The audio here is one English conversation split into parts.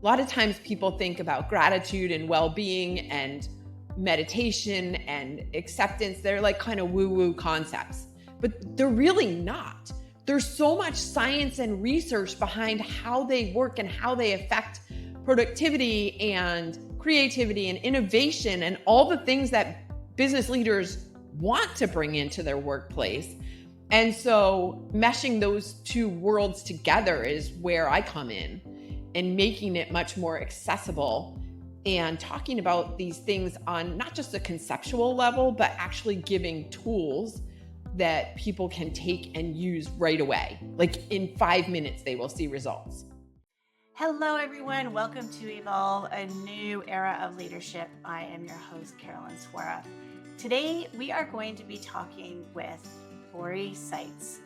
A lot of times people think about gratitude and well-being and meditation and acceptance. They're like kind of woo-woo concepts, but they're really not. There's so much science and research behind how they work and how they affect productivity and creativity and innovation and all the things that business leaders want to bring into their workplace. And so meshing those two worlds together is where I come in, and making it much more accessible and talking about these things on not just a conceptual level, but actually giving tools that people can take and use right away. Like in 5 minutes, they will see results. Hello, everyone. Welcome to Evolve, a new era of leadership. I am your host, Carolyn Swora. Today, we are going to be talking with Lori Saitz.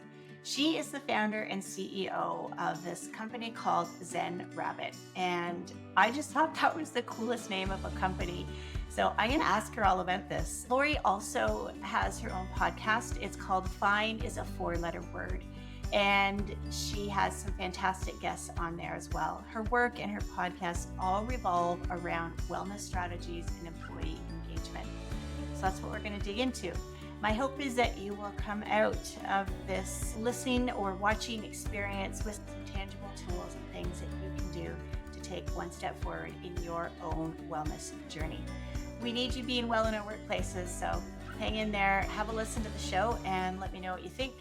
She is the founder and CEO of this company called Zen Rabbit. And I just thought that was the coolest name of a company. So I'm going to ask her all about this. Lori also has her own podcast. It's called Fine is a 4-letter word. And she has some fantastic guests on there as well. Her work and her podcast all revolve around wellness strategies and employee engagement. So that's what we're going to dig into. My hope is that you will come out of this listening or watching experience with some tangible tools and things that you can do to take one step forward in your own wellness journey. We need you being well in our workplaces, so hang in there, have a listen to the show, and let me know what you think.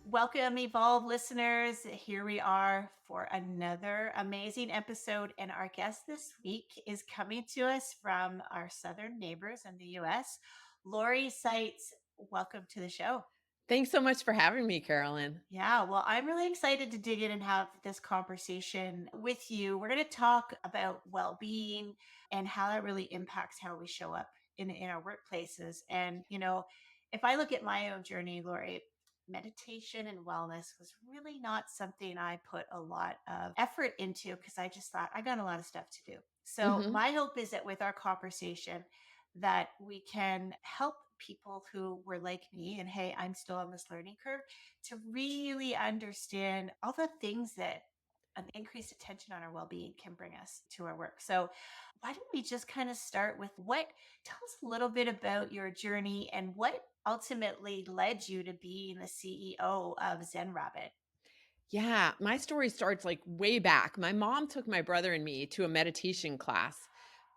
Welcome, Evolve listeners. Here we are for another amazing episode, and our guest this week is coming to us from our southern neighbors in the U.S., Lori Saitz. Welcome to the show. Thanks so much for having me, Carolyn. Yeah, well, I'm really excited to dig in and have this conversation with you. We're going to talk about well-being and how that really impacts how we show up in our workplaces. And, you know, if I look at my own journey, Lori, meditation and wellness was really not something I put a lot of effort into because I just thought I got a lot of stuff to do. So my hope is that with our conversation that we can help people who were like me, and hey, I'm still on this learning curve, to really understand all the things that an increased attention on our well-being can bring us to our work. So why don't we just kind of start with tell us a little bit about your journey and what ultimately led you to being the CEO of Zen Rabbit. Yeah, my story starts like way back. My mom took my brother and me to a meditation class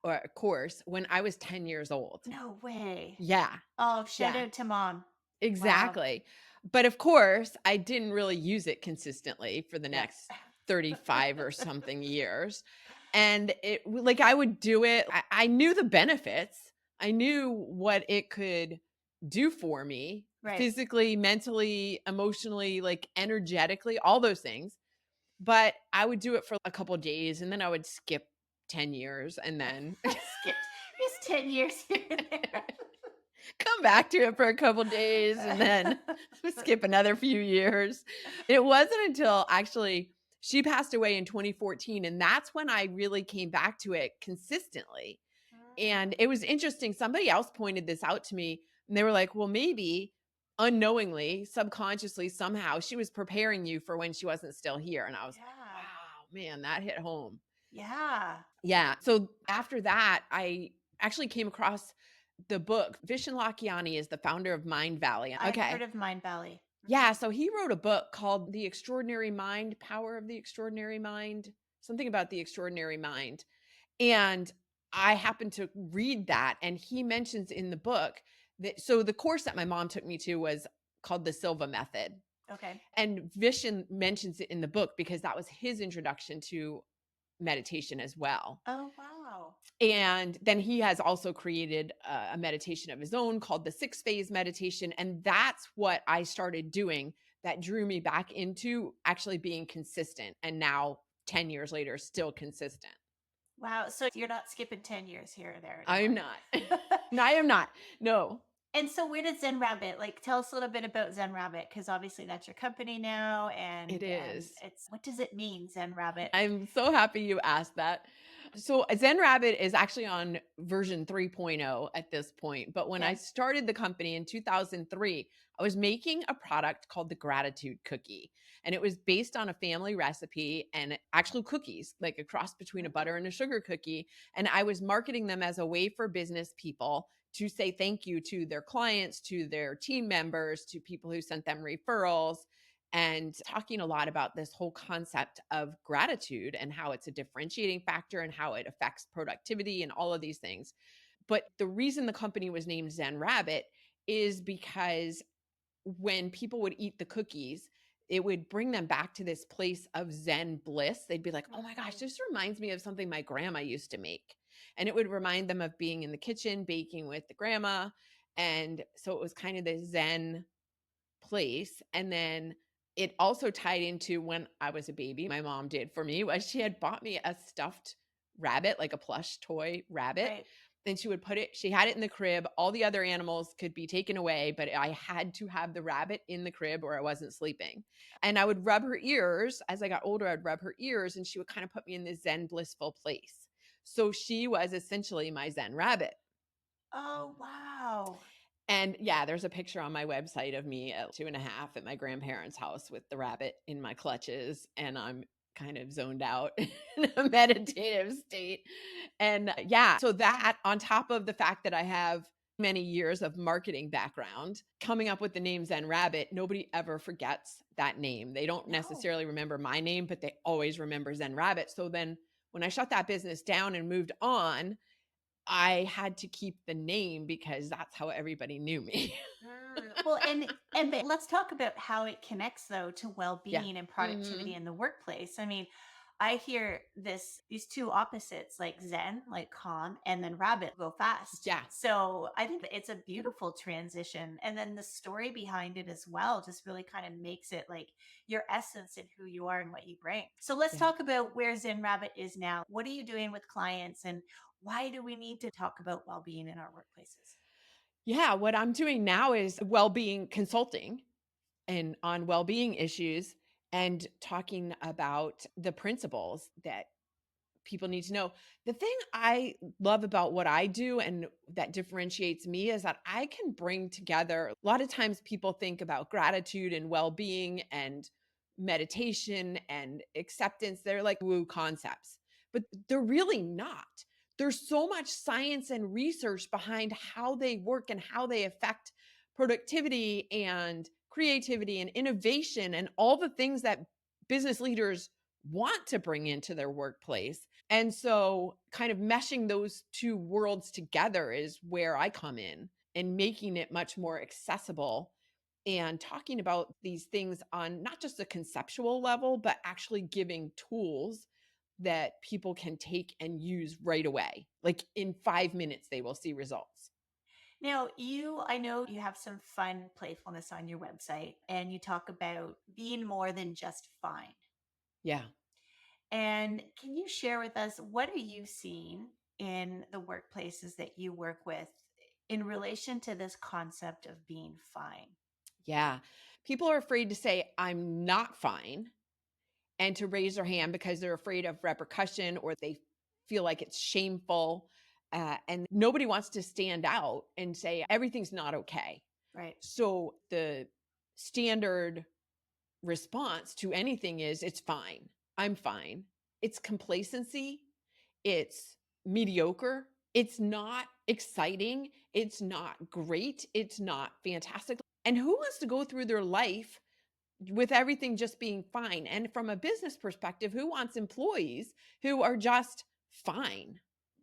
or a course when I was 10 years old. No way. Yeah, Oh, shout yeah, out to mom. Wow. exactly. But of course, I didn't really use it consistently for the Yeah. next 35 or something years. And like I would do it. I knew the benefits. I knew what it could do for me Right. physically, mentally, emotionally, like energetically, all those things. But I would do it for a couple of days and then I would skip 10 years and then Skipped. It's 10 years here and there. come back to it for a couple of days and then skip another few years. It wasn't until actually she passed away in 2014, and that's when I really came back to it consistently. And it was interesting. Somebody else pointed this out to me, and they were like, well, maybe unknowingly, subconsciously, somehow she was preparing you for when she wasn't still here. And I was like, wow, man, that hit home. Yeah. Yeah. So after that, I actually came across the book. Vishen Lakhiani is the founder of Mind Valley. I've heard of Mind Valley. Yeah. So he wrote a book called The Extraordinary Mind, Power of the Extraordinary Mind, something about the extraordinary mind. And I happened to read that. And he mentions in the book that, so the course that my mom took me to was called the Silva Method. Okay. And Vishen mentions it in the book because that was his introduction to meditation as well. Oh, wow. And then he has also created a meditation of his own called the 6-phase meditation. And that's what I started doing that drew me back into actually being consistent. And now 10 years later, still consistent. Wow. So you're not skipping 10 years here or there I am not. No, I am not. No. And so where did Zen Rabbit, tell us a little bit about Zen Rabbit, because obviously that's your company now. And It is. what does it mean, Zen Rabbit? I'm so happy you asked that. So Zen Rabbit is actually on version 3.0 at this point. But when I Okay. started the company in 2003, I was making a product called the Gratitude Cookie. And it was based on a family recipe and actual cookies, like a cross between a butter Mm. and a sugar cookie. And I was marketing them as a way for business people to say thank you to their clients, to their team members, to people who sent them referrals, and talking a lot about this whole concept of gratitude and how it's a differentiating factor and how it affects productivity and all of these things. But the reason the company was named Zen Rabbit is because when people would eat the cookies, it would bring them back to this place of Zen bliss. They'd be like, oh my gosh, Mm. this reminds me of something my grandma used to make. And it would remind them of being in the kitchen, baking with the grandma. And so it was kind of this Zen place. And then it also tied into when I was a baby, my mom did for me was she had bought me a stuffed rabbit, like a plush toy rabbit. Right. Then she had it in the crib. All the other animals could be taken away, but I had to have the rabbit in the crib or I wasn't sleeping. And I would rub her ears. As I got older, I'd rub her ears and she would kind of put me in this Zen blissful place. So she was essentially my Zen rabbit. Oh, wow. And yeah, there's a picture on my website of me at 2.5 at my grandparents' house with the rabbit in my clutches, and I'm kind of zoned out in a meditative state. And yeah, so that on top of the fact that I have many years of marketing background, coming up with the name Zen Rabbit, nobody ever forgets that name. They don't No. necessarily remember my name, but they always remember Zen Rabbit. So then when I shut that business down and moved on, I had to keep the name because that's how everybody knew me. Well, and let's talk about how it connects though to Yeah. well-being and productivity Mhm. in the workplace. I mean, I hear these two opposites like Zen, like calm, and then rabbit go fast. Yeah. So I think it's a beautiful transition. And then the story behind it as well just really kind of makes it like your essence and who you are and what you bring. So let's Yeah. talk about where Zen Rabbit is now. What are you doing with clients and why do we need to talk about well-being in our workplaces? Yeah, what I'm doing now is well-being consulting and on well-being issues and talking about the principles that people need to know. The thing I love about what I do and that differentiates me is that I can bring together a lot of times people think about gratitude and well-being and meditation and acceptance. They're like woo concepts, but they're really not. There's so much science and research behind how they work and how they affect productivity and creativity and innovation and all the things that business leaders want to bring into their workplace. And so, kind of meshing those two worlds together is where I come in and making it much more accessible and talking about these things on not just a conceptual level, but actually giving tools that people can take and use right away. Like in 5 minutes, they will see results. Now, I know you have some fun playfulness on your website and you talk about being more than just fine. Yeah. And can you share with us what are you seeing in the workplaces that you work with in relation to this concept of being fine? Yeah. People are afraid to say, I'm not fine and to raise their hand because they're afraid of repercussion or they feel like it's shameful. And nobody wants to stand out and say everything's not okay. Right. So the standard response to anything is it's fine. I'm fine. It's complacency. It's mediocre. It's not exciting. It's not great. It's not fantastic. And who wants to go through their life with everything just being fine? And from a business perspective, who wants employees who are just fine?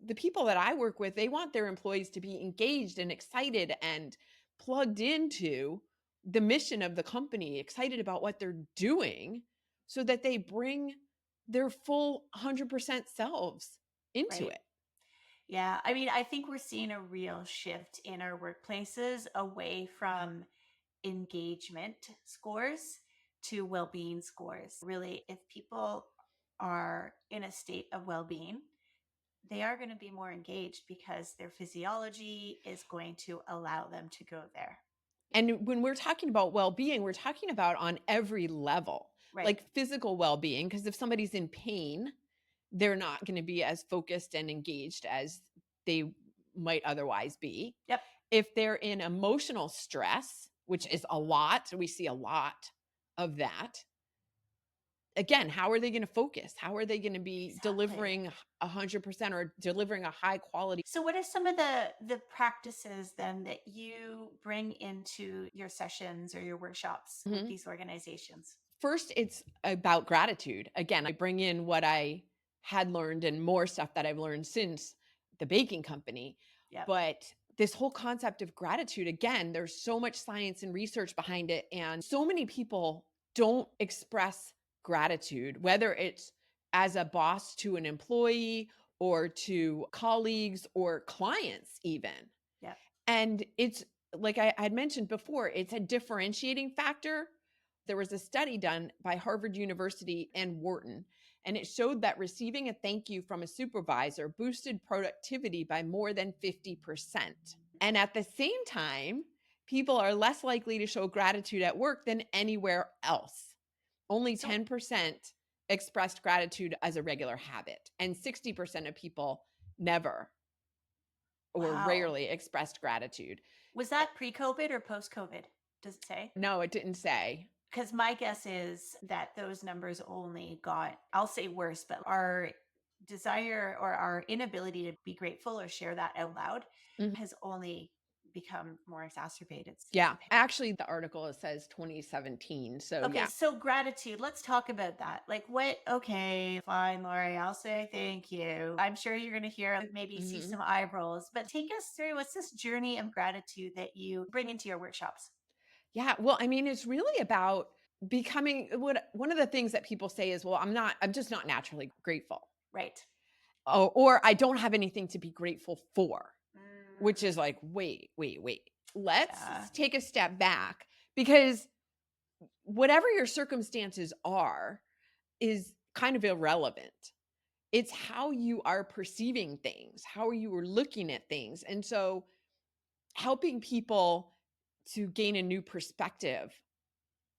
The people that I work with, they want their employees to be engaged and excited and plugged into the mission of the company, excited about what they're doing so that they bring their full 100% selves into Right. it. Yeah. I mean, I think we're seeing a real shift in our workplaces away from engagement scores to well-being scores. Really, if people are in a state of well-being, they are going to be more engaged because their physiology is going to allow them to go there. And when we're talking about well-being, we're talking about on every level, Right. like physical well-being, because if somebody's in pain, they're not going to be as focused and engaged as they might otherwise be. Yep. If they're in emotional stress, which is a lot, we see a lot of that. Again, how are they going to focus? How are they going to be delivering 100% or delivering a high quality? So what are some of the practices then that you bring into your sessions or your workshops with these organizations? First, it's about gratitude. Again, I bring in what I had learned and more stuff that I've learned since the baking company. Yep. But this whole concept of gratitude, again, there's so much science and research behind it. And so many people don't express gratitude, whether it's as a boss to an employee or to colleagues or clients, even. Yep. And it's like I had mentioned before, it's a differentiating factor. There was a study done by Harvard University and Wharton, and it showed that receiving a thank you from a supervisor boosted productivity by more than 50%. And at the same time, people are less likely to show gratitude at work than anywhere else. Only 10% expressed gratitude as a regular habit, and 60% of people never or rarely expressed gratitude. Was that pre-COVID or post-COVID? Does it say? No, it didn't say. Because my guess is that those numbers only got, I'll say worse, but our desire or our inability to be grateful or share that out loud has only become more exacerbated. Yeah. Actually, the article says 2017. So Okay, yeah. so gratitude, let's talk about that. Like okay, fine, Lori, I'll say thank you. I'm sure you're going to hear, maybe see some eye rolls, but take us through, what's this journey of gratitude that you bring into your workshops? Yeah. Well, I mean, it's really about becoming one of the things that people say is, well, I'm just not naturally grateful. Right. Or I don't have anything to be grateful for, which is like, wait. Let's take a step back, because whatever your circumstances are is kind of irrelevant. It's how you are perceiving things, how you are looking at things. And so helping people to gain a new perspective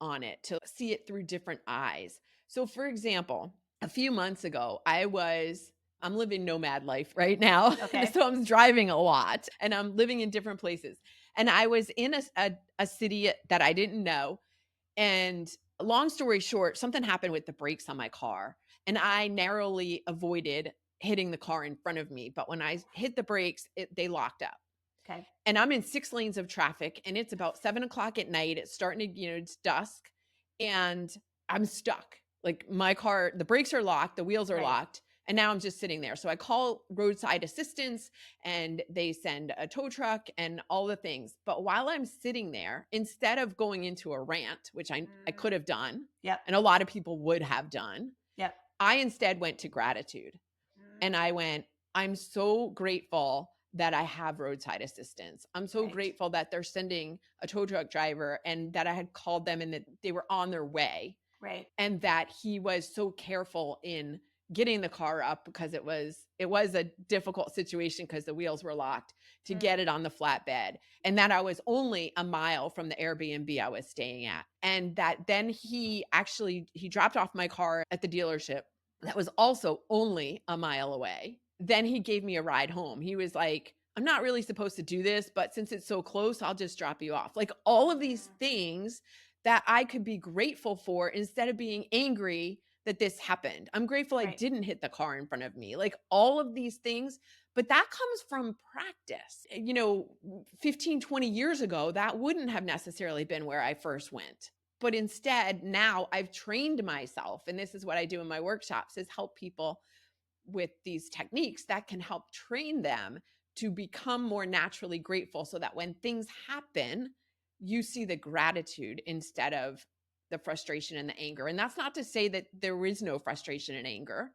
on it, to see it through different eyes. So for example, a few months ago, I'm living nomad life right now. Okay. So I'm driving a lot and I'm living in different places. And I was in a city that I didn't know. And long story short, something happened with the brakes on my car, and I narrowly avoided hitting the car in front of me. But when I hit the brakes, they locked up. Okay. And I'm in 6 lanes of traffic, and it's about 7:00 at night. It's starting to, it's dusk, and I'm stuck. Like my car, the brakes are locked, the wheels are locked. And now I'm just sitting there. So I call roadside assistance and they send a tow truck and all the things. But while I'm sitting there, instead of going into a rant, which I could have done, and a lot of people would have done, I instead went to gratitude. And I went, I'm so grateful that I have roadside assistance. I'm so grateful that they're sending a tow truck driver and that I had called them and that they were on their way. Right. And that he was so careful in getting the car up, because it was a difficult situation because the wheels were locked, to get it on the flatbed, and that I was only a mile from the Airbnb I was staying at. And that then he dropped off my car at the dealership that was also only a mile away. Then he gave me a ride home. He was like, I'm not really supposed to do this, but since it's so close, I'll just drop you off. Like all of these things that I could be grateful for instead of being angry that this happened. I'm grateful I didn't hit the car in front of me. Like all of these things, but that comes from practice. 15, 20 years ago, that wouldn't have necessarily been where I first went. But instead, now I've trained myself, and this is what I do in my workshops, is help people with these techniques that can help train them to become more naturally grateful, so that when things happen, you see the gratitude instead of the frustration and the anger. And that's not to say that there is no frustration and anger,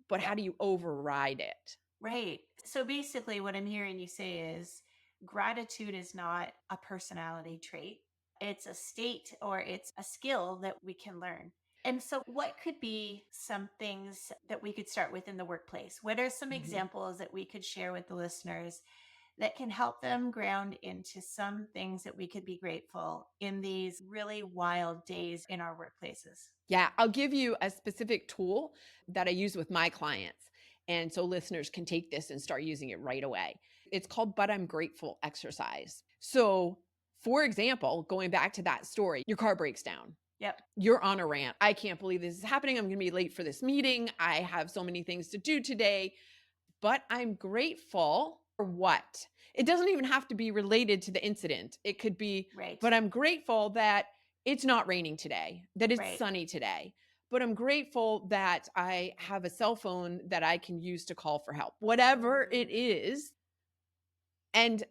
but how do you override it? Right. So basically, what I'm hearing you say is gratitude is not a personality trait. It's a state or it's a skill that we can learn. And so, what could be some things that we could start with in the workplace? What are some examples that we could share with the listeners that can help them ground into some things that we could be grateful in these really wild days in our workplaces? Yeah, I'll give you a specific tool that I use with my clients. And so listeners can take this and start using it right away. It's called But I'm Grateful exercise. So, for example, going back to that story, your car breaks down. Yep. You're on a rant. I can't believe this is happening. I'm going to be late for this meeting. I have so many things to do today, but I'm grateful for what? It doesn't even have to be related to the incident. It could be, Right. but I'm grateful that it's not raining today, that it's Right. sunny today. But I'm grateful that I have a cell phone that I can use to call for help, whatever it is. And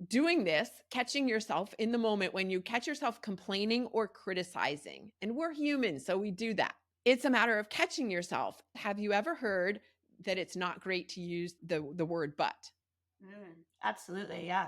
doing this, catching yourself in the moment when you catch yourself complaining or criticizing, and we're human, so we do that. It's a matter of catching yourself. Have you ever heard that it's not great to use the word but? Absolutely. Yeah.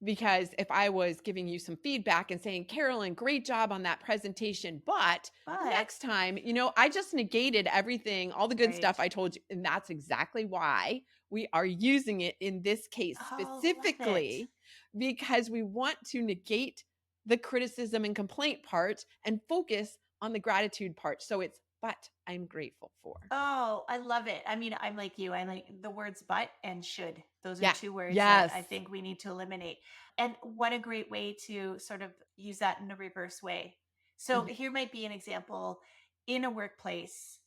Because if I was giving you some feedback and saying, Carolyn, great job on that presentation, but next time, I just negated everything, all the good stuff I told you. And that's exactly why we are using it in this case specifically, because we want to negate the criticism and complaint part and focus on the gratitude part. So it's, but I'm grateful for. Oh, I love it. I mean, I'm like you. I like the words but and should. Those are Yeah. two words Yes. that I think we need to eliminate. And what a great way to sort of use that in a reverse way. So here might be an example in a workplace.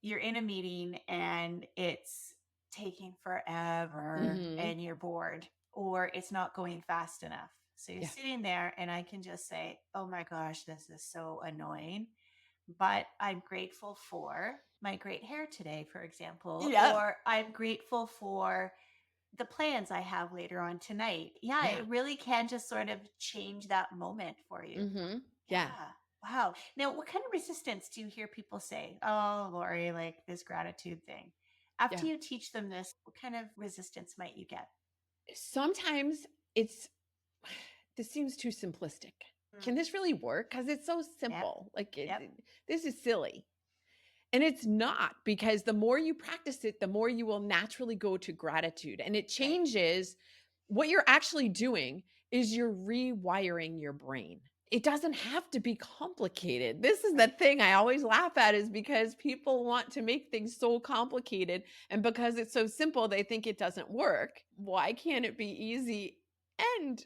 You're in a meeting and it's taking forever and you're bored, or it's not going fast enough. So you're sitting there and I can just say, oh my gosh, this is so annoying, but I'm grateful for my great hair today, for example, or I'm grateful for the plans I have later on tonight. Yeah, it really can just sort of change that moment for you. Yeah. Wow. Now, what kind of resistance do you hear people say? Oh, Lori, like this gratitude thing. After you teach them this, what kind of resistance might you get? Sometimes this seems too simplistic. Can this really work? Because it's so simple. Like this is silly. And it's not, because the more you practice it, the more you will naturally go to gratitude. And it changes what you're actually doing is you're rewiring your brain. It doesn't have to be complicated. This is the thing I always laugh at, is because people want to make things so complicated. And because it's so simple, they think it doesn't work. Why can't it be easy and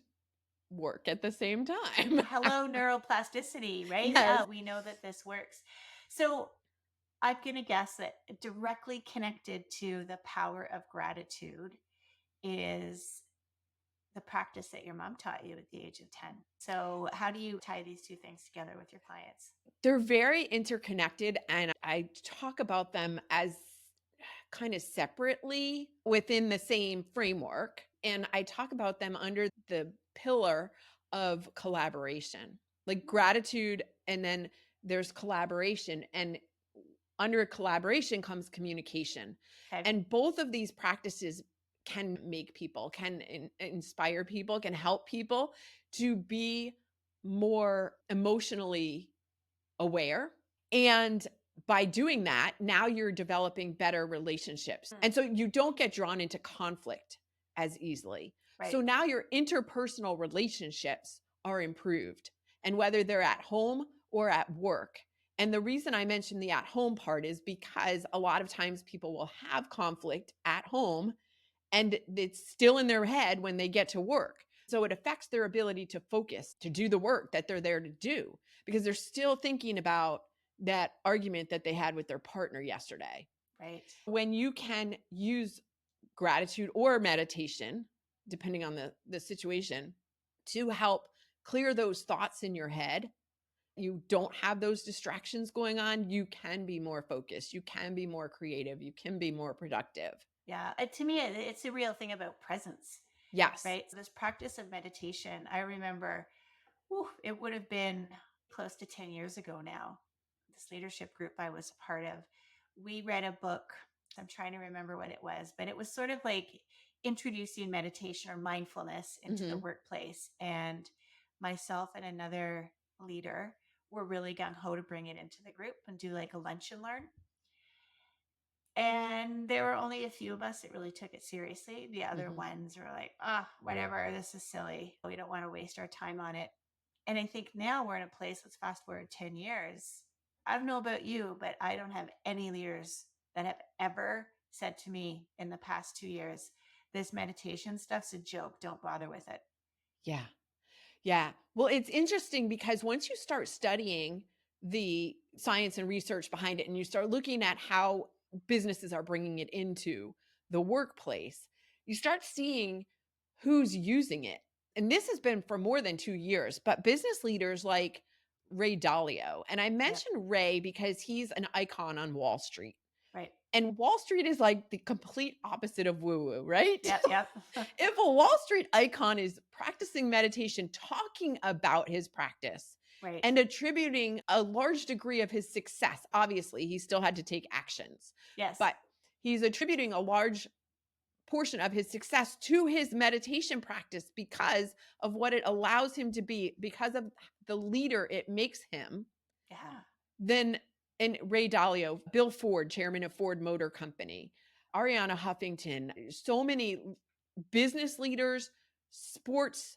work at the same time? Hello, neuroplasticity, right? Yes. We know that this works. So I'm going to guess that directly connected to the power of gratitude is the practice that your mom taught you at the age of 10. So, how do you tie these two things together with your clients? They're very interconnected, and I talk about them as kind of separately within the same framework. And I talk about them under the pillar of collaboration, like gratitude, and then there's collaboration. And under collaboration comes communication. And both of these practices can make people, can inspire people, can help people to be more emotionally aware. And by doing that, now you're developing better relationships. And so you don't get drawn into conflict as easily. So now your interpersonal relationships are improved, and whether they're at home or at work. And the reason I mentioned the at home part is because a lot of times people will have conflict at home and it's still in their head when they get to work. So it affects their ability to focus, to do the work that they're there to do, because they're still thinking about that argument that they had with their partner yesterday. Right. When you can use gratitude or meditation, depending on the situation, to help clear those thoughts in your head, you don't have those distractions going on, you can be more focused, you can be more creative, you can be more productive. Yeah. To me, it's a real thing about presence. Yes. Right. So this practice of meditation, I remember, it would have been close to 10 years ago now. This leadership group I was a part of, we read a book. I'm trying to remember what it was, but it was sort of like introducing meditation or mindfulness into the workplace. And myself and another leader were really gung ho to bring it into the group and do like a lunch and learn. And And there were only a few of us that really took it seriously. The other Mm-hmm. ones were like, whatever, this is silly. We don't want to waste our time on it. And I think now we're in a place, let's fast forward 10 years. I don't know about you, but I don't have any leaders that have ever said to me in the past 2 years, this meditation stuff's a joke. Don't bother with it. Yeah. Yeah. Well, it's interesting because once you start studying the science and research behind it and you start looking at how businesses are bringing it into the workplace, you start seeing who's using it. And this has been for more than 2 years, but business leaders like Ray Dalio, and I mentioned Ray because he's an icon on Wall Street. Right. And Wall Street is like the complete opposite of woo-woo, right? Yep. If a Wall Street icon is practicing meditation, talking about his practice, right, and attributing a large degree of his success, obviously, he still had to take actions. Yes. But he's attributing a large portion of his success to his meditation practice because of what it allows him to be, because of the leader it makes him. Yeah. Then, and Ray Dalio, Bill Ford, chairman of Ford Motor Company, Ariana Huffington, so many business leaders, sports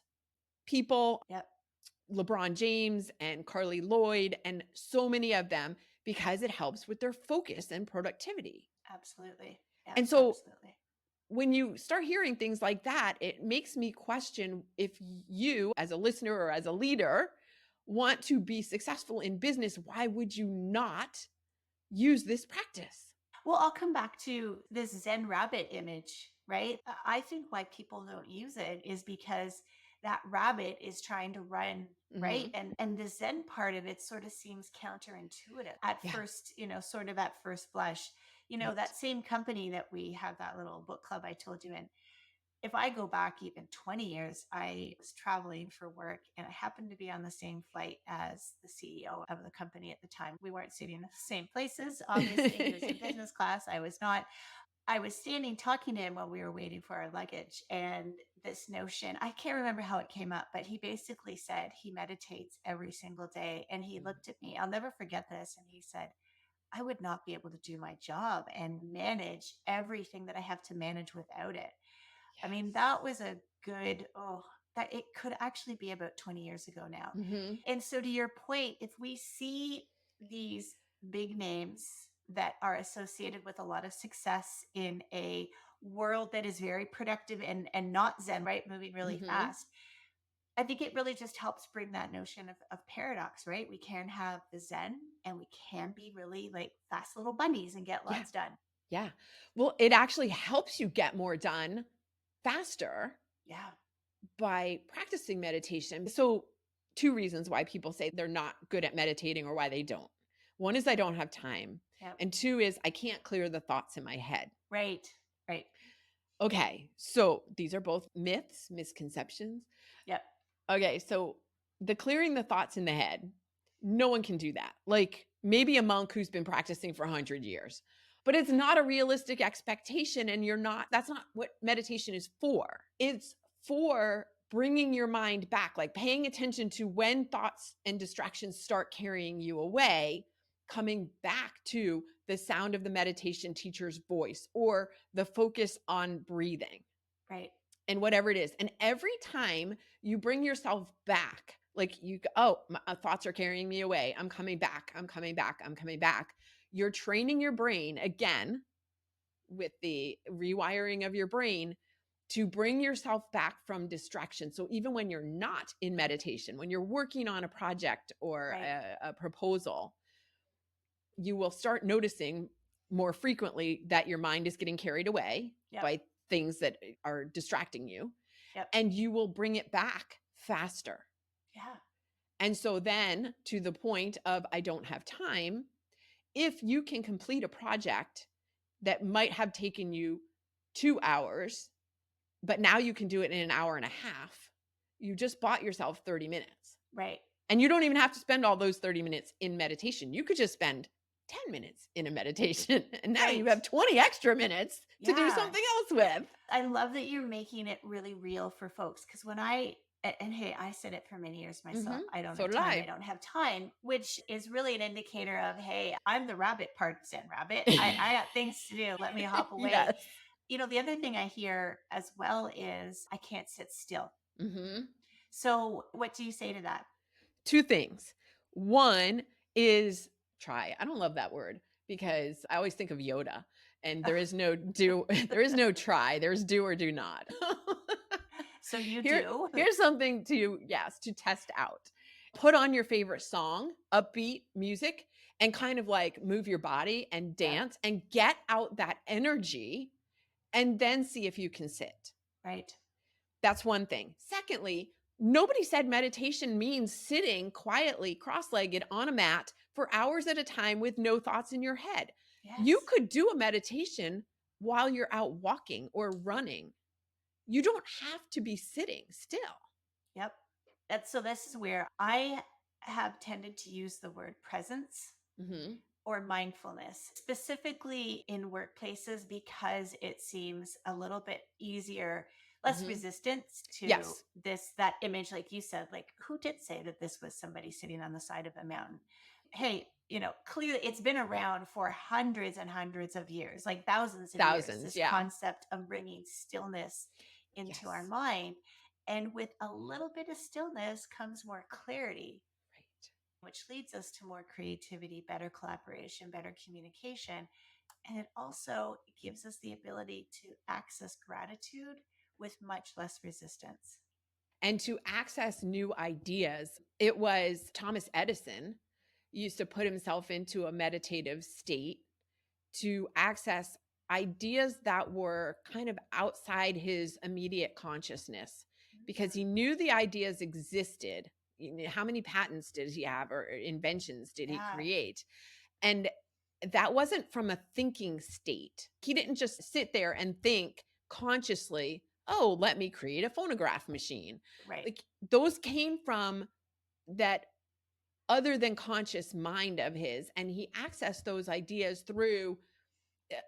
people, Yep. LeBron James and Carly Lloyd, and so many of them, because it helps with their focus and productivity. Absolutely. Yeah, and so absolutely. When you start hearing things like that, it makes me question if you, as a listener or as a leader, want to be successful in business, why would you not use this practice? Well, I'll come back to this Zen Rabbit image, right? I think why people don't use it is because that rabbit is trying to run, right? And the Zen part of it sort of seems counterintuitive at first, sort of at first blush. Right. That same company that we have that little book club I told you in, if I go back even 20 years, I was traveling for work and I happened to be on the same flight as the CEO of the company at the time. We weren't sitting in the same places. Obviously, he was in business class. I was not. I was standing talking to him while we were waiting for our luggage. And this notion, I can't remember how it came up, but he basically said he meditates every single day. And he looked at me, I'll never forget this. And he said, I would not be able to do my job and manage everything that I have to manage without it. I mean, that was a good, that it could actually be about 20 years ago now. And so to your point, if we see these big names that are associated with a lot of success in a world that is very productive and not Zen, right? Moving really fast. I think it really just helps bring that notion of paradox, right? We can have the Zen and we can be really like fast little bunnies and get lots done. Yeah. Well, it actually helps you get more done faster. Yeah. By practicing meditation. So 2 reasons why people say they're not good at meditating or why they don't. One is I don't have time. Yep. And 2 is I can't clear the thoughts in my head. Right. Okay. So these are both myths, misconceptions. Yep. Okay. So the clearing the thoughts in the head, no one can do that. Like maybe a monk who's been practicing for 100 years, but it's not a realistic expectation. And that's not what meditation is for. It's for bringing your mind back, like paying attention to when thoughts and distractions start carrying you away, coming back to the sound of the meditation teacher's voice or the focus on breathing. Right. And whatever it is. And every time you bring yourself back, like my thoughts are carrying me away. I'm coming back. You're training your brain again with the rewiring of your brain to bring yourself back from distraction. So even when you're not in meditation, when you're working on a project or a proposal, you will start noticing more frequently that your mind is getting carried away by things that are distracting you. And you will bring it back faster. Yeah. And so then to the point of I don't have time, if you can complete a project that might have taken you 2 hours, but now you can do it in an hour and a half, you just bought yourself 30 minutes. Right. And you don't even have to spend all those 30 minutes in meditation. You could just spend 10 minutes in a meditation. And now you have 20 extra minutes to do something else with. I love that you're making it really real for folks. Because when I And hey, I said it for many years myself. I don't So have did time. I I. don't have time, which is really an indicator of, hey, I'm the rabbit part, Zen Rabbit. I got things to do. Let me hop away. Yes. The other thing I hear as well is I can't sit still. Mm-hmm. So what do you say to that? Two things. One is try. I don't love that word because I always think of Yoda, and there is no do, there is no try. There's do or do not. So you Here, do. here's something to test out. Put on your favorite song, upbeat music, and kind of like move your body and Yeah, dance and get out that energy, and then see if you can sit. right. That's one thing. Secondly, nobody said meditation means sitting quietly, cross-legged on a mat for hours at a time with no thoughts in your head. You Yes. could do a meditation while you're out walking or running. You don't have to be sitting still. Yep. So this is where I have tended to use the word presence Mm-hmm. or mindfulness, specifically in workplaces, because it seems a little bit easier, less Mm-hmm. resistance to Yes. that image, like you said. Like, who did say that this was somebody sitting on the side of a mountain? Hey, clearly it's been around for hundreds and hundreds of years, like thousands of years, Thousands. this Yeah. concept of bringing stillness into our Yes. mind. And with a little bit of stillness comes more clarity, Right. which leads us to more creativity, better collaboration, better communication. And it also gives us the ability to access gratitude with much less resistance. And to access new ideas. It was Thomas Edison used to put himself into a meditative state to access ideas that were kind of outside his immediate consciousness because he knew the ideas existed. How many patents did he have or inventions did he Yeah, create? And that wasn't from a thinking state. He didn't just sit there and think consciously, oh, let me create a phonograph machine. right. Like those came from that other than conscious mind of his. And he accessed those ideas through,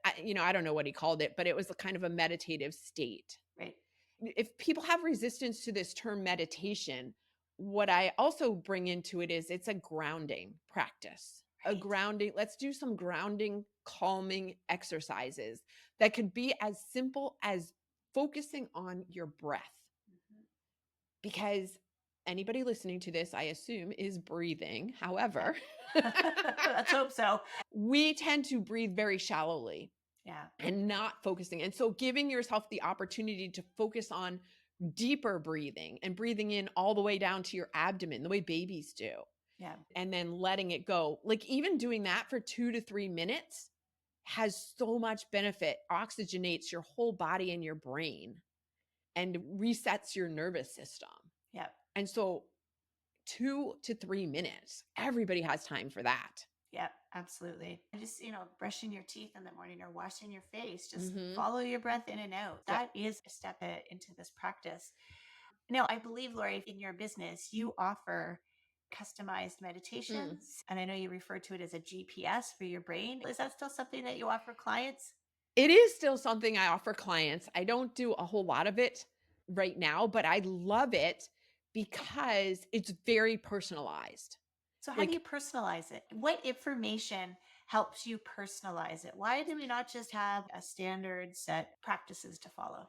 I don't know what he called it, but it was a kind of a meditative state. Right. If people have resistance to this term meditation, what I also bring into it is it's a grounding practice. A Right. grounding, let's do some grounding, calming exercises that could be as simple as focusing on your breath. Mhm. Because anybody listening to this, I assume, is breathing. However, Yep. Let's hope so. we tend to breathe very shallowly Yeah. and not focusing. And so giving yourself the opportunity to focus on deeper breathing and breathing in all the way down to your abdomen, the way babies do, Yeah. and then letting it go. Like even doing that for 2 to 3 minutes has so much benefit, oxygenates your whole body and your brain and resets your nervous system. Yeah. And so 2 to 3 minutes, everybody has time for that. Yeah, absolutely. And just, brushing your teeth in the morning or washing your face, just Mm-hmm. follow your breath in and out. Yeah. That is a step into this practice. Now, I believe, Lori, in your business, you offer customized Mm. meditations. And I know you refer to it as a GPS for your brain. Is that still something that you offer clients? It is still something I offer clients. I don't do a whole lot of it right now, but I love it because it's very personalized. So, how do you Like personalize it? What information helps you personalize it? Why do we not just have a standard set practices to follow?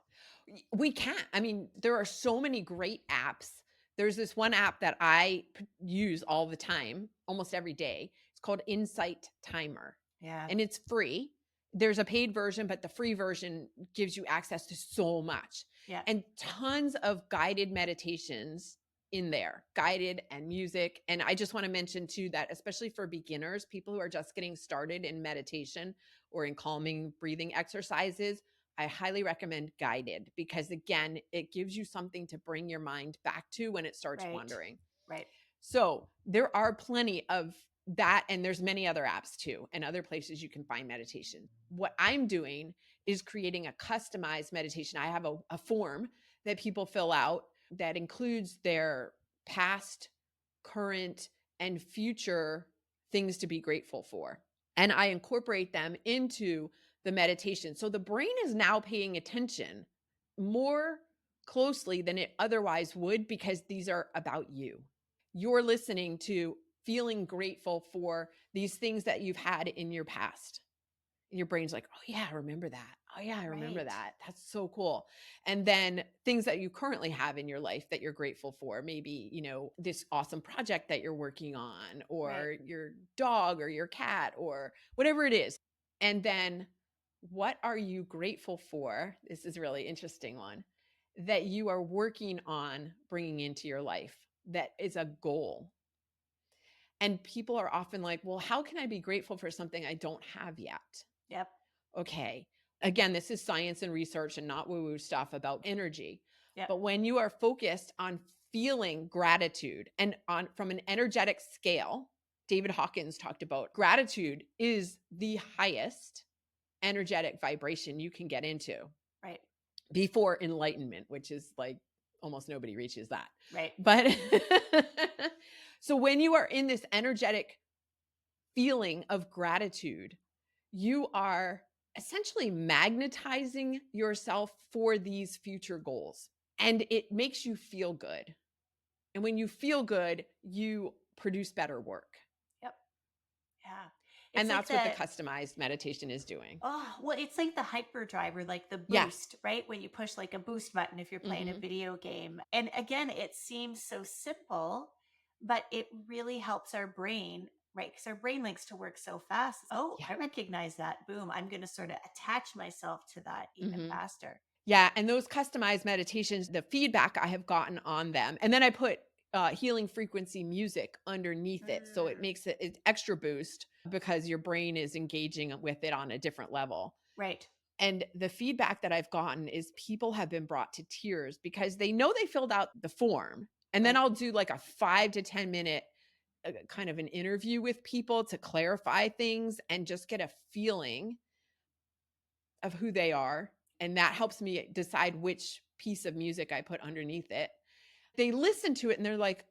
we can't. I mean, there are so many great apps. There's this one app that I use all the time, almost every day. It's called Insight Timer, Yeah. and it's free. There's a paid version, but the free version gives you access to so much Yeah. and tons of guided meditations in there, guided and music. And I just want to mention too that especially for beginners, people who are just getting started in meditation or in calming breathing exercises, I highly recommend guided because again, it gives you something to bring your mind back to when it starts Right. wandering. Right. So there are plenty of that, and there's many other apps too, and other places you can find meditation. What I'm doing is creating a customized meditation. I have a form that people fill out that includes their past, current, and future things to be grateful for. And I incorporate them into the meditation. So the brain is now paying attention more closely than it otherwise would, because these are about you. You're listening to feeling grateful for these things that you've had in your past. And your brain's like, oh yeah, I remember that. Oh yeah, I remember Right. that. That's so cool. And then things that you currently have in your life that you're grateful for, maybe, this awesome project that you're working on, or Right. your dog or your cat or whatever it is. And then what are you grateful for? This is a really interesting one, that you are working on bringing into your life that is a goal. And people are often like, well, how can I be grateful for something I don't have yet? Yep. Okay. Again, this is science and research and not woo-woo stuff about energy. Yep. But when you are focused on feeling gratitude and from an energetic scale, David Hawkins talked about gratitude is the highest energetic vibration you can get into. Right. Before enlightenment, which is like almost nobody reaches that. Right. But so when you are in this energetic feeling of gratitude, you are essentially magnetizing yourself for these future goals, and it makes you feel good. And when you feel good, you produce better work. Yep. Yeah. And that's what the customized meditation is doing. Oh, well, it's like the hyperdrive, or like the Yeah. boost, right? When you push like a boost button if you're playing a video game. And again, it seems so simple, but it really helps our brain, right? Because our brain likes to work so fast. Oh, Yeah. I recognize that. Boom. I'm going to sort of attach myself to that even faster. Yeah. And those customized meditations, the feedback I have gotten on them, and then I put healing frequency music underneath it. So it makes it an extra boost because your brain is engaging with it on a different level. Right. And the feedback that I've gotten is people have been brought to tears because they know they filled out the form. And then I'll do like a 5 to 10 minute kind of an interview with people to clarify things and just get a feeling of who they are. And that helps me decide which piece of music I put underneath it. They listen to it and they're like,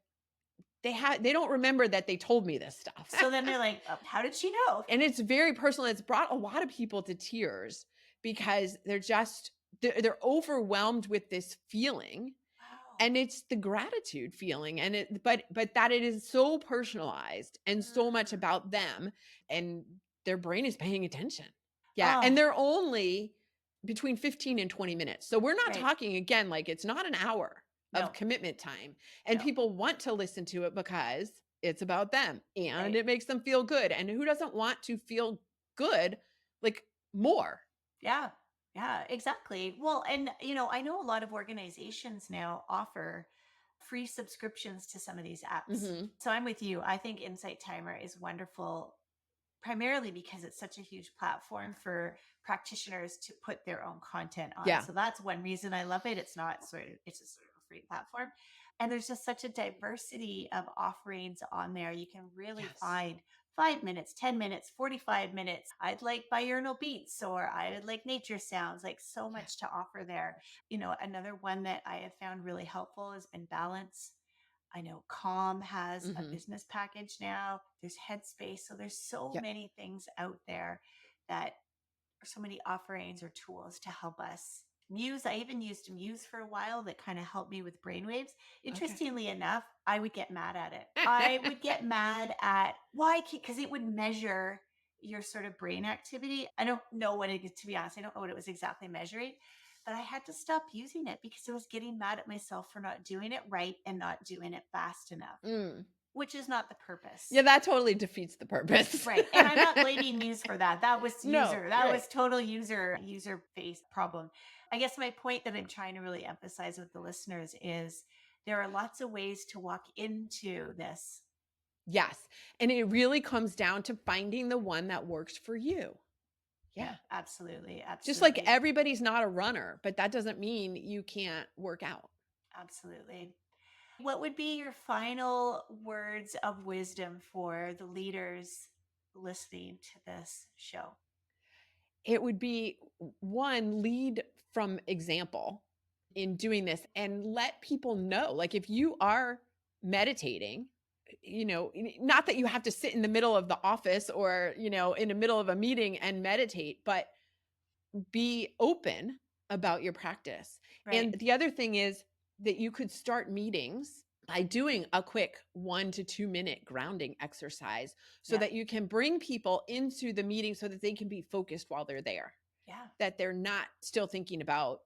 they don't remember that they told me this stuff. So then they're like, oh, how did she know? And it's very personal. It's brought a lot of people to tears because they're overwhelmed with this feeling. Wow. And it's the gratitude feeling. And but that it is so personalized and so much about them, and their brain is paying attention. Yeah. And they're only between 15 and 20 minutes. So we're not talking, again, like it's not an hour of commitment time. And people want to listen to it because it's about them and it makes them feel good. And who doesn't want to feel good, like more? Yeah. Yeah, exactly. Well, and I know a lot of organizations now offer free subscriptions to some of these apps. So I'm with you. I think Insight Timer is wonderful, primarily because it's such a huge platform for practitioners to put their own content on. Yeah. So that's one reason I love it. It's a sort of a free platform. And there's just such a diversity of offerings on there. You can really find 5 minutes, 10 minutes, 45 minutes. I'd like binaural beats, or I would like nature sounds, like so much to offer there. Another one that I have found really helpful has been Balance. I know Calm has a business package now. There's Headspace. So there's so many things out there that are so many offerings or tools to help us. Muse, I even used Muse for a while, that kind of helped me with brainwaves. Interestingly enough, I would get mad at it. I would get mad at why, because it would measure your sort of brain activity. I don't know what it is, to be honest. I don't know what it was exactly measuring, but I had to stop using it because I was getting mad at myself for not doing it right and not doing it fast enough. Which is not the purpose. Yeah, that totally defeats the purpose. Right. And I'm not blaming Muse for that. That was was total user-based problem. I guess my point that I'm trying to really emphasize with the listeners is there are lots of ways to walk into this. Yes. And it really comes down to finding the one that works for you. Yeah, absolutely. Absolutely. Just like everybody's not a runner, but that doesn't mean you can't work out. Absolutely. What would be your final words of wisdom for the leaders listening to this show? It would be, one, lead from example in doing this and let people know. Like if you are meditating, not that you have to sit in the middle of the office or, in the middle of a meeting and meditate, but be open about your practice. Right. And the other thing is that you could start meetings by doing a quick 1 to 2 minute grounding exercise so Yeah. that you can bring people into the meeting so that they can be focused while they're there. Yeah. That they're not still thinking about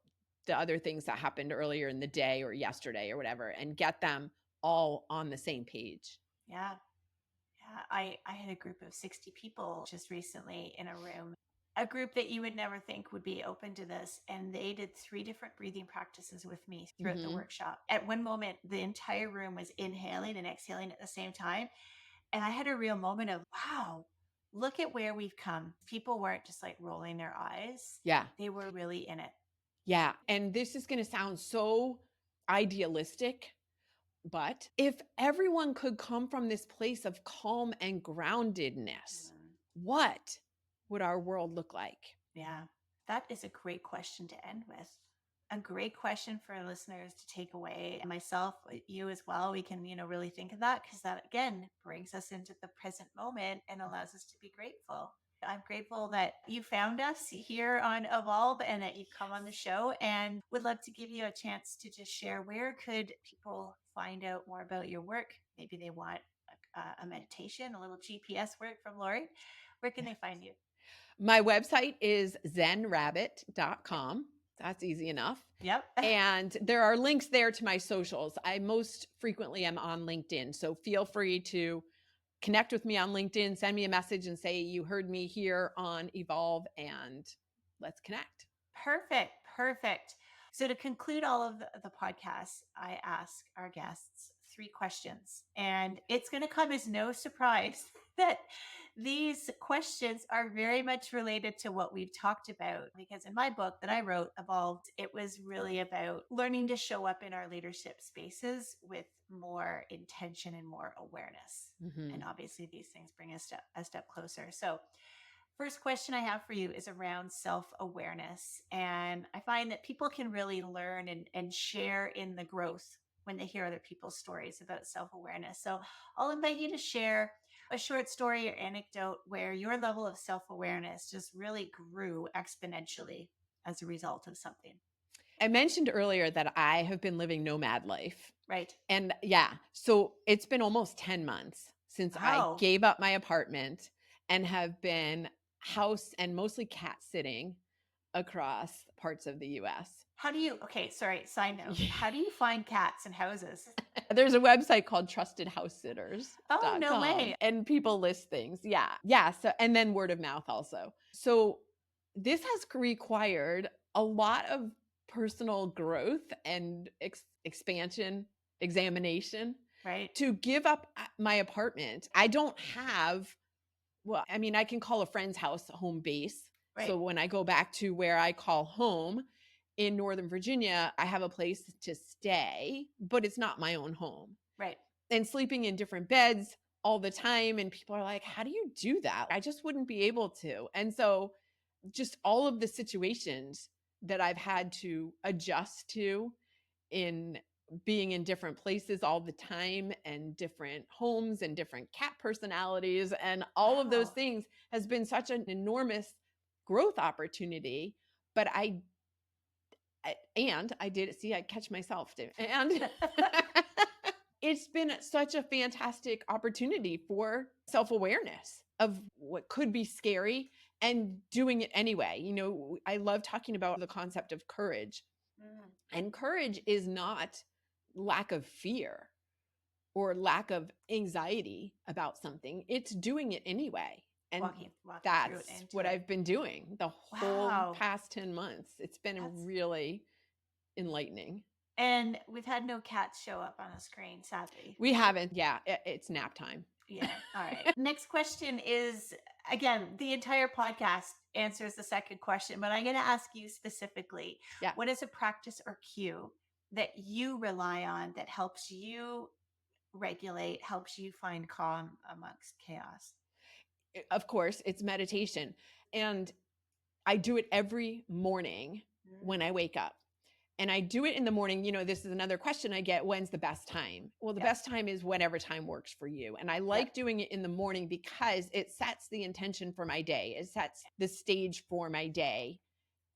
the other things that happened earlier in the day or yesterday or whatever, and get them all on the same page. Yeah. Yeah. I had a group of 60 people just recently in a room, a group that you would never think would be open to this. And they did 3 different breathing practices with me throughout the workshop. At one moment, the entire room was inhaling and exhaling at the same time. And I had a real moment of, wow, look at where we've come. People weren't just like rolling their eyes. Yeah. They were really in it. Yeah. And this is going to sound so idealistic, but if everyone could come from this place of calm and groundedness, what would our world look like? Yeah, that is a great question to end with. A great question for listeners to take away. And myself, you as well, we can, really think of that, because that again brings us into the present moment and allows us to be grateful. I'm grateful that you found us here on Evolve and that you've come on the show, and would love to give you a chance to just share, where could people find out more about your work? Maybe they want a meditation, a little GPS work from Lori. Where can they find you? My website is zenrabbit.com. That's easy enough. Yep. And there are links there to my socials. I most frequently am on LinkedIn. So feel free to connect with me on LinkedIn, send me a message and say you heard me here on Evolve, and let's connect. Perfect. So to conclude all of the podcasts, I ask our guests 3 questions. And it's going to come as no surprise that these questions are very much related to what we've talked about. Because in my book that I wrote, Evolved, it was really about learning to show up in our leadership spaces with more intention and more awareness. Mm-hmm. And obviously these things bring us a step closer. So first question I have for you is around self-awareness. And I find that people can really learn and share in the growth when they hear other people's stories about self-awareness. So I'll invite you to share a short story or anecdote where your level of self-awareness just really grew exponentially as a result of something. I mentioned earlier that I have been living nomad life. Right. And yeah, so it's been almost 10 months since I gave up my apartment and have been house and mostly cat sitting across parts of the US. Side note. How do you find cats in houses? There's a website called TrustedHouseSitters.com. Oh, no way. And people list things. Yeah. So, and then word of mouth also. So this has required a lot of personal growth and expansion, examination, right, to give up my apartment. I don't have, I can call a friend's house home base. Right. So when I go back to where I call home in Northern Virginia, I have a place to stay, but it's not my own home. Right. And sleeping in different beds all the time. And people are like, how do you do that? I just wouldn't be able to. And so just all of the situations that I've had to adjust to in being in different places all the time, and different homes and different cat personalities and all of those things has been such an enormous growth opportunity. But I catch myself doing, and it's been such a fantastic opportunity for self-awareness of what could be scary and doing it anyway. I love talking about the concept of courage. And courage is not lack of fear or lack of anxiety about something. It's doing it anyway. And walking that's what I've been doing the whole past 10 months. It's been really enlightening. And we've had no cats show up on a screen, sadly. We haven't. Yeah, it's nap time. Yeah. All right. Next question is, again, the entire podcast answers the second question, but I'm going to ask you specifically, what is a practice or cue that you rely on that helps you regulate, helps you find calm amongst chaos? Of course, it's meditation. And I do it every morning when I wake up. And I do it in the morning. This is another question I get. When's the best time? Well, the best time is whenever time works for you. And I like doing it in the morning because it sets the intention for my day. It sets the stage for my day.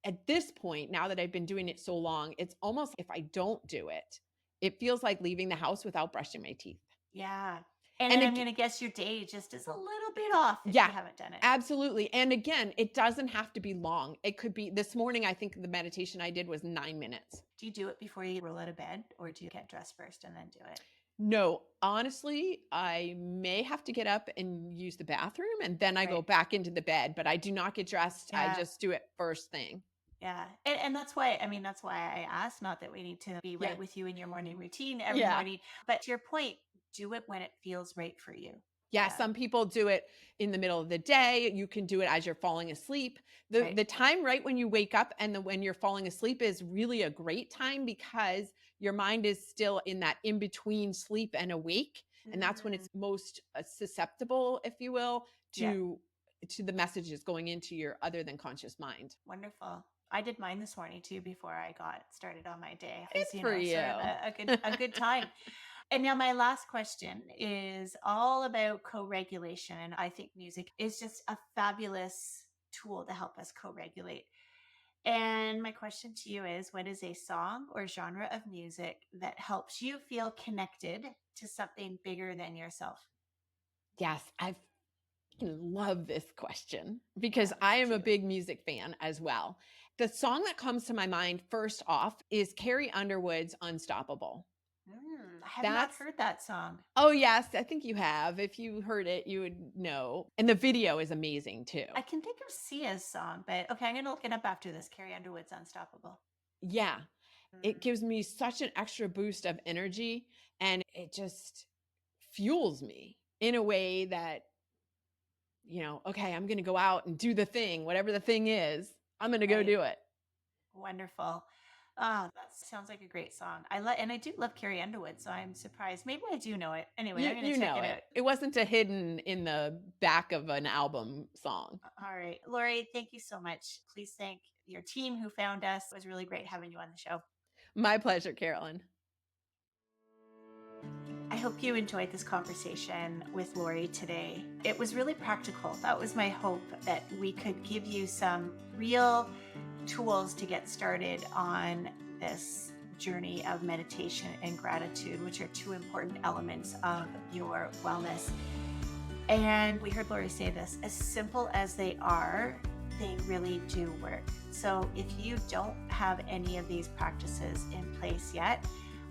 at this point, now that I've been doing it so long, it's almost if I don't do it, it feels like leaving the house without brushing my teeth. Yeah. And And I'm going to guess your day just is a little bit off if you yeah, haven't done it. absolutely. And again, it doesn't have to be long. It could be this morning. I think the meditation I did was 9 minutes. Do you do it before you roll out of bed, or do you get dressed first and then do it? No, honestly, I may have to get up and use the bathroom and then I go Right. back into the bed, but I do not get dressed. I Yeah. just do it first thing. Yeah. And that's why, I mean, that's why I asked, not that we need to be Yeah. right with you in your morning routine every Yeah. morning, but to your point, do it when it feels right for you. Yeah, some people do it in the middle of the day. You can do it as you're falling asleep. The Right. the time right when you wake up and when you're falling asleep is really a great time because your mind is still in that in between sleep and awake, and that's when it's most susceptible, if you will, Yeah. to the messages going into your other than conscious mind. Wonderful. I did mine this morning too before I got started on my day. Good As you for know, you. sort of a good time. And now my last question is all about co-regulation. And I think music is just a fabulous tool to help us co-regulate. And my question to you is, what is a song or genre of music that helps you feel connected to something bigger than yourself? Yes, I love this question because Yeah, I am me a too. big music fan as well. The song that comes to my mind first off is Carrie Underwood's Unstoppable. I have not That's heard that song. Oh yes, I think you have. If you heard it, you would know. And the video is amazing too. I can think of Sia's song, but okay, I'm going to look it up after this. Carrie Underwood's Unstoppable. Yeah. It Mm. gives me such an extra boost of energy and it just fuels me in a way that, okay, I'm going to go out and do the thing, whatever the thing is. I'm going to go Right. do it. Wonderful. Oh, that sounds like a great song. And I do love Carrie Underwood, so I'm surprised. Maybe I do know it. Anyway, I'm going You to check know it it. out. It wasn't a hidden in the back of an album song. All right. Lori, thank you so much. Please thank your team who found us. It was really great having you on the show. My pleasure, Carolyn. I hope you enjoyed this conversation with Lori today. It was really practical. That was my hope, that we could give you some real tools to get started on this journey of meditation and gratitude, which are two important elements of your wellness. And we heard Lori say this, as simple as they are, they really do work. So if you don't have any of these practices in place yet,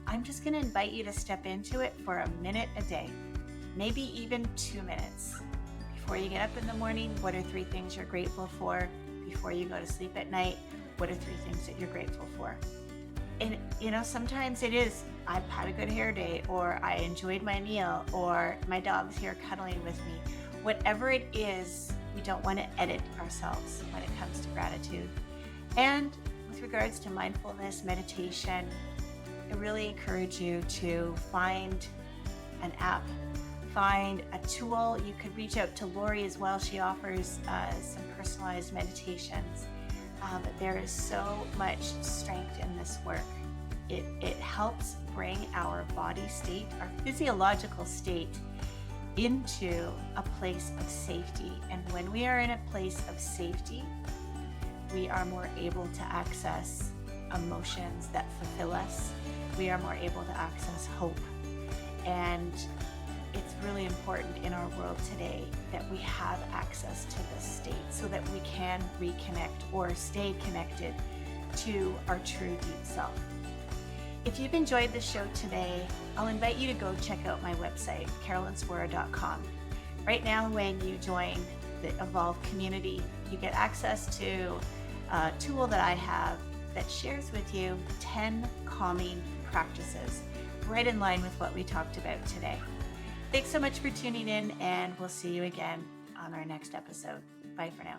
I'm just going to invite you to step into it for a minute a day, maybe even 2 minutes. Before you get up in the morning, what are 3 things you're grateful for? Before you go to sleep at night, what are 3 things that you're grateful for? And, sometimes it is, I've had a good hair day, or I enjoyed my meal, or my dog's here cuddling with me. Whatever it is, we don't want to edit ourselves when it comes to gratitude. And with regards to mindfulness, meditation, I really encourage you to find an app, find a tool. You could reach out to Lori as well. She offers some personalized meditations. But there is so much strength in this work. It helps bring our body state, our physiological state, into a place of safety. And when we are in a place of safety, we are more able to access emotions that fulfill us. We are more able to access hope. And it's really important in our world today that we have access to this state so that we can reconnect or stay connected to our true deep self. If you've enjoyed the show today, I'll invite you to go check out my website, carolyn.swora.com. Right now, when you join the Evolve community, you get access to a tool that I have that shares with you 10 calming practices, right in line with what we talked about today. Thanks so much for tuning in, and we'll see you again on our next episode. Bye for now.